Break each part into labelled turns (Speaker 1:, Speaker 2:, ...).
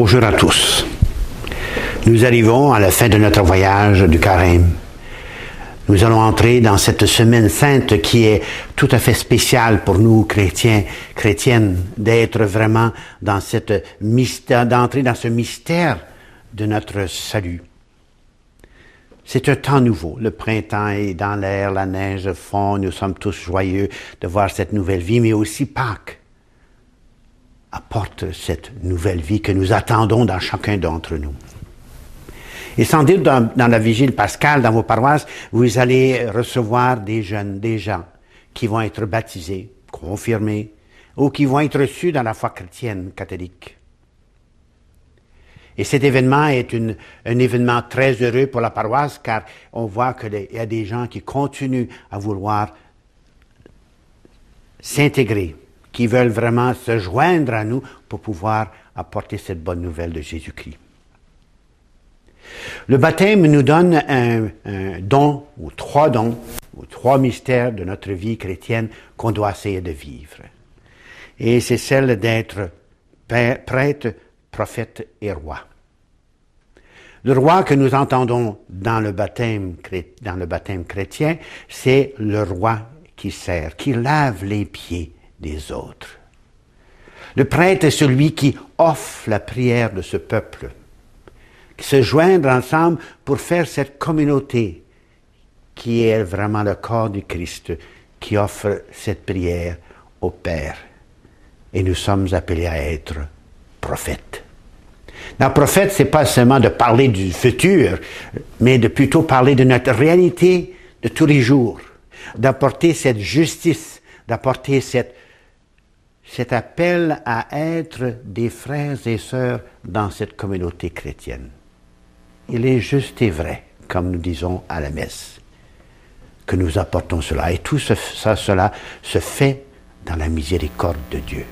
Speaker 1: Bonjour à tous. Nous arrivons à la fin de notre voyage du Carême. Nous allons entrer dans cette semaine sainte qui est tout à fait spéciale pour nous, chrétiens, chrétiennes, d'être vraiment dans cette mystère, d'entrer dans ce mystère de notre salut. C'est un temps nouveau. Le printemps est dans l'air, la neige fond, nous sommes tous joyeux de voir cette nouvelle vie, mais aussi Pâques apporte cette nouvelle vie que nous attendons dans chacun d'entre nous. Et sans dire dans la vigile pascale, dans vos paroisses, vous allez recevoir des jeunes, des gens qui vont être baptisés, confirmés, ou qui vont être reçus dans la foi chrétienne catholique. Et cet événement est un événement très heureux pour la paroisse, car on voit qu'il y a des gens qui continuent à vouloir s'intégrer, qui veulent vraiment se joindre à nous pour pouvoir apporter cette bonne nouvelle de Jésus-Christ. Le baptême nous donne un don, ou trois mystères de notre vie chrétienne qu'on doit essayer de vivre. Et c'est celle d'être prêtre, prophète et roi. Le roi que nous entendons dans le baptême chrétien, c'est le roi qui sert, qui lave les pieds des autres. Le prêtre est celui qui offre la prière de ce peuple, qui se joindre ensemble pour faire cette communauté qui est vraiment le corps du Christ, qui offre cette prière au Père. Et nous sommes appelés à être prophètes. Le prophète, c'est pas seulement de parler du futur, mais de plutôt parler de notre réalité de tous les jours, d'apporter cette justice, d'apporter cet appel à être des frères et sœurs dans cette communauté chrétienne. Il est juste et vrai, comme nous disons à la messe, que nous apportons cela. Et tout cela se fait dans la miséricorde de Dieu.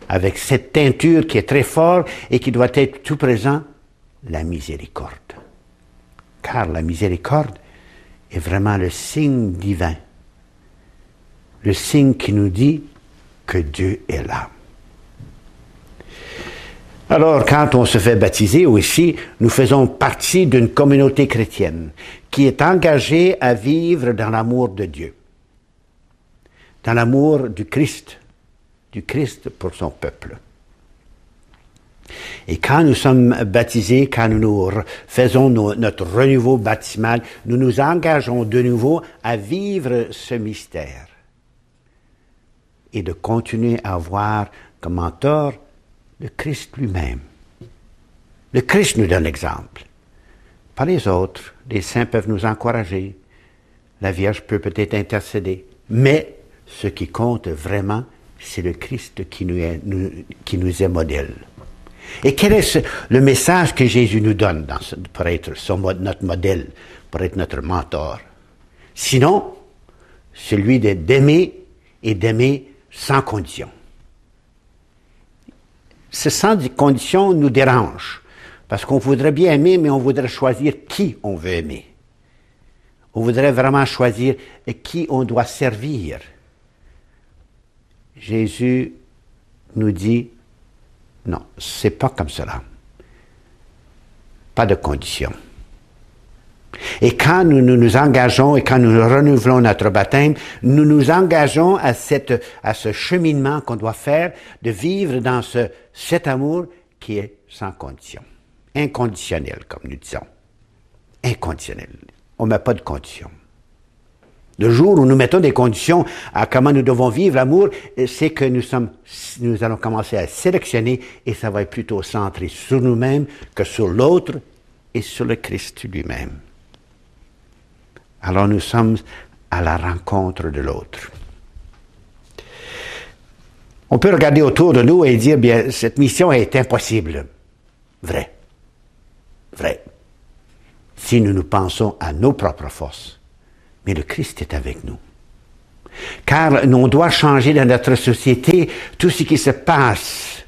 Speaker 1: Avec cette teinture qui est très forte et qui doit être tout présent, la miséricorde. Car la miséricorde est vraiment le signe divin. Le signe qui nous dit que Dieu est là. Alors, quand on se fait baptiser aussi, nous faisons partie d'une communauté chrétienne qui est engagée à vivre dans l'amour de Dieu, dans l'amour du Christ pour son peuple. Et quand nous sommes baptisés, quand nous faisons notre renouveau baptismal, nous nous engageons de nouveau à vivre ce mystère et de continuer à avoir comme mentor le Christ lui-même. Le Christ nous donne l'exemple. Pas les autres. Les saints peuvent nous encourager. La Vierge peut peut-être intercéder. Mais ce qui compte vraiment, c'est le Christ qui nous est modèle. Et quel est le message que Jésus nous donne pour être notre modèle, pour être notre mentor? Sinon, celui d'aimer et d'aimer sans condition. Ce sans condition nous dérange, parce qu'on voudrait bien aimer, mais on voudrait choisir qui on veut aimer. On voudrait vraiment choisir qui on doit servir. Jésus nous dit, non, c'est pas comme cela. Pas de condition. Et quand nous nous engageons et quand nous renouvelons notre baptême, nous nous engageons à ce cheminement qu'on doit faire de vivre dans cet amour qui est sans condition. Inconditionnel, comme nous disons. Inconditionnel. On ne met pas de condition. Le jour où nous mettons des conditions à comment nous devons vivre l'amour, c'est que nous allons commencer à sélectionner et ça va être plutôt centré sur nous-mêmes que sur l'autre et sur le Christ lui-même. Alors nous sommes à la rencontre de l'autre. On peut regarder autour de nous et dire, bien, cette mission est impossible. Vrai. Vrai. Si nous nous pensons à nos propres forces. Mais le Christ est avec nous. Car on doit changer dans notre société tout ce qui se passe,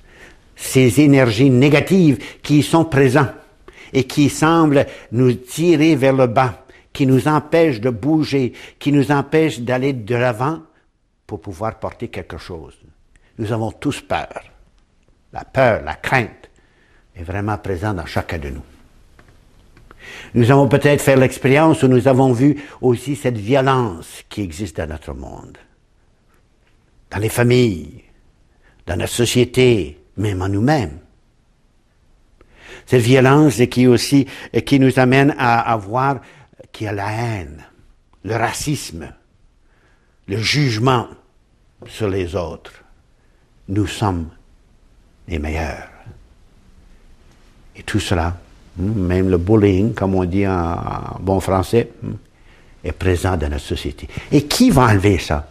Speaker 1: ces énergies négatives qui y sont présentes et qui semblent nous tirer vers le bas, qui nous empêchent de bouger, qui nous empêchent d'aller de l'avant pour pouvoir porter quelque chose. Nous avons tous peur. La peur, la crainte. est vraiment présent dans chacun de nous. Nous avons peut-être fait l'expérience où nous avons vu aussi cette violence qui existe dans notre monde, dans les familles, dans notre société, même en nous-mêmes. Cette violence qui nous amène à voir qu'il y a la haine, le racisme, le jugement sur les autres. Nous sommes les meilleurs. Et tout cela, même le bullying, comme on dit en bon français, est présent dans notre société. Et qui va enlever ça?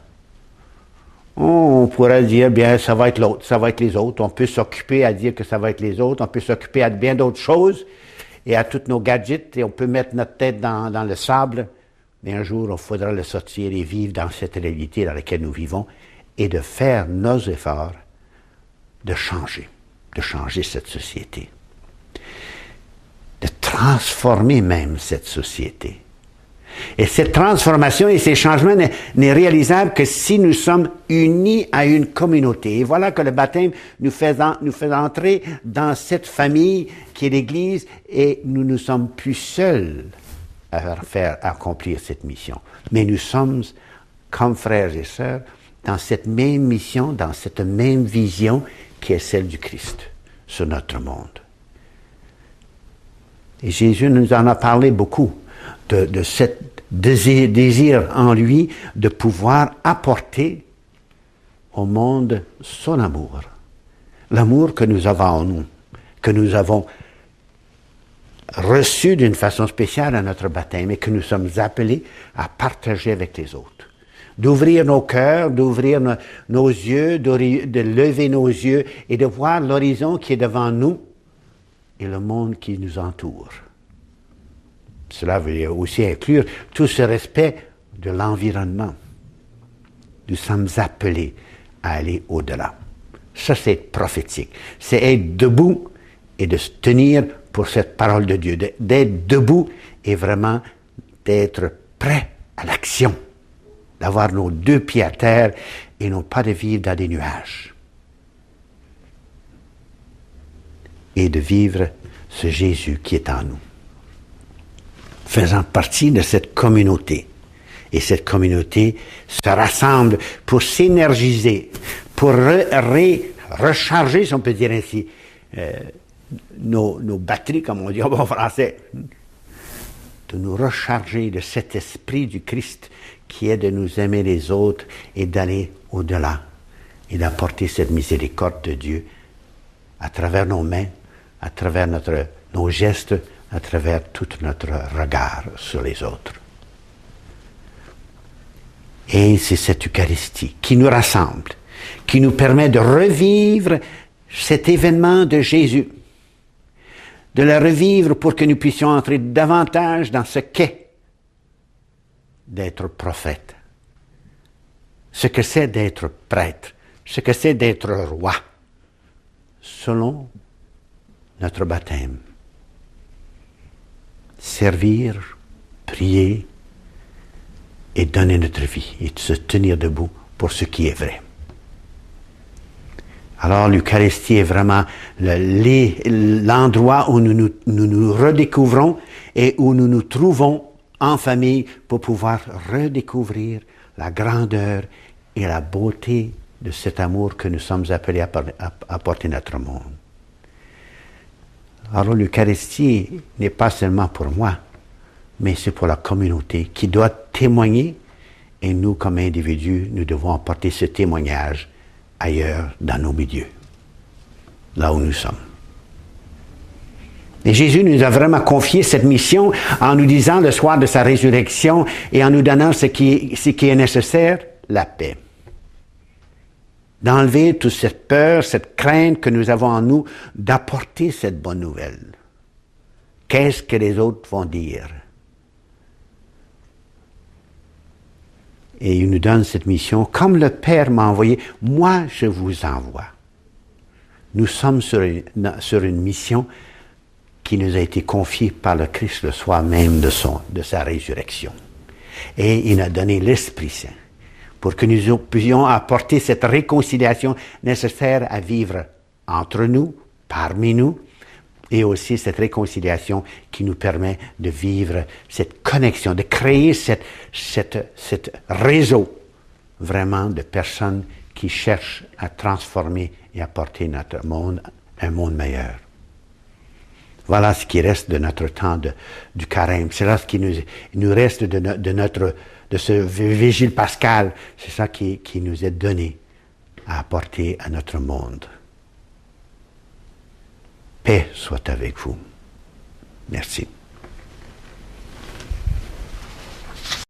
Speaker 1: On pourrait dire, bien, ça va être l'autre, ça va être les autres. On peut s'occuper à dire que ça va être les autres. On peut s'occuper à bien d'autres choses et à tous nos gadgets. Et on peut mettre notre tête dans le sable. Mais un jour, il faudra le sortir et vivre dans cette réalité dans laquelle nous vivons et de faire nos efforts de changer cette société. De transformer même cette société. Et cette transformation et ces changements n'est réalisable que si nous sommes unis à une communauté. Et voilà que le baptême nous fait entrer dans cette famille qui est l'Église et nous ne sommes plus seuls à faire accomplir cette mission. Mais nous sommes, comme frères et sœurs, dans cette même mission, dans cette même vision qui est celle du Christ sur notre monde. Et Jésus nous en a parlé beaucoup de cet désir en lui de pouvoir apporter au monde son amour. L'amour que nous avons en nous, que nous avons reçu d'une façon spéciale à notre baptême et que nous sommes appelés à partager avec les autres. D'ouvrir nos cœurs, d'ouvrir nos yeux, de lever nos yeux et de voir l'horizon qui est devant nous et le monde qui nous entoure. Cela veut aussi inclure tout ce respect de l'environnement. Nous sommes appelés à aller au-delà. Ça, c'est être prophétique. C'est être debout et de se tenir pour cette parole de Dieu. D'être debout et vraiment d'être prêt à l'action. D'avoir nos deux pieds à terre et non pas de vivre dans des nuages. Et de vivre ce Jésus qui est en nous. Faisant partie de cette communauté. Et cette communauté se rassemble pour s'énergiser, pour recharger, si on peut dire ainsi, nos batteries, comme on dit en bon français, de nous recharger de cet esprit du Christ qui est de nous aimer les autres et d'aller au-delà et d'apporter cette miséricorde de Dieu à travers nos mains, à travers nos gestes, à travers tout notre regard sur les autres. Et c'est cette Eucharistie qui nous rassemble, qui nous permet de revivre cet événement de Jésus, de le revivre pour que nous puissions entrer davantage dans ce qu'est d'être prophète, ce que c'est d'être prêtre, ce que c'est d'être roi, selon notre baptême. Servir, prier et donner notre vie et de se tenir debout pour ce qui est vrai. Alors l'Eucharistie est vraiment l'endroit où nous redécouvrons et où nous nous trouvons en famille pour pouvoir redécouvrir la grandeur et la beauté de cet amour que nous sommes appelés à apporter notre monde. Alors l'Eucharistie n'est pas seulement pour moi, mais c'est pour la communauté qui doit témoigner et nous, comme individus, nous devons apporter ce témoignage ailleurs dans nos milieux, là où nous sommes. Et Jésus nous a vraiment confié cette mission en nous disant le soir de sa résurrection et en nous donnant ce qui est nécessaire, la paix. D'enlever toute cette peur, cette crainte que nous avons en nous, d'apporter cette bonne nouvelle. Qu'est-ce que les autres vont dire? Et il nous donne cette mission, comme le Père m'a envoyé, moi je vous envoie. Nous sommes sur une mission qui nous a été confiée par le Christ le soir même de sa résurrection. Et il a donné l'Esprit Saint pour que nous puissions apporter cette réconciliation nécessaire à vivre entre nous, parmi nous, Et aussi cette réconciliation qui nous permet de vivre cette connexion, de créer cet réseau vraiment de personnes qui cherchent à transformer et apporter notre monde, un monde meilleur. Voilà ce qui reste de notre temps du carême. C'est là ce qui nous reste de ce vigile pascal. C'est ça qui nous est donné à apporter à notre monde. Paix soit avec vous. Merci.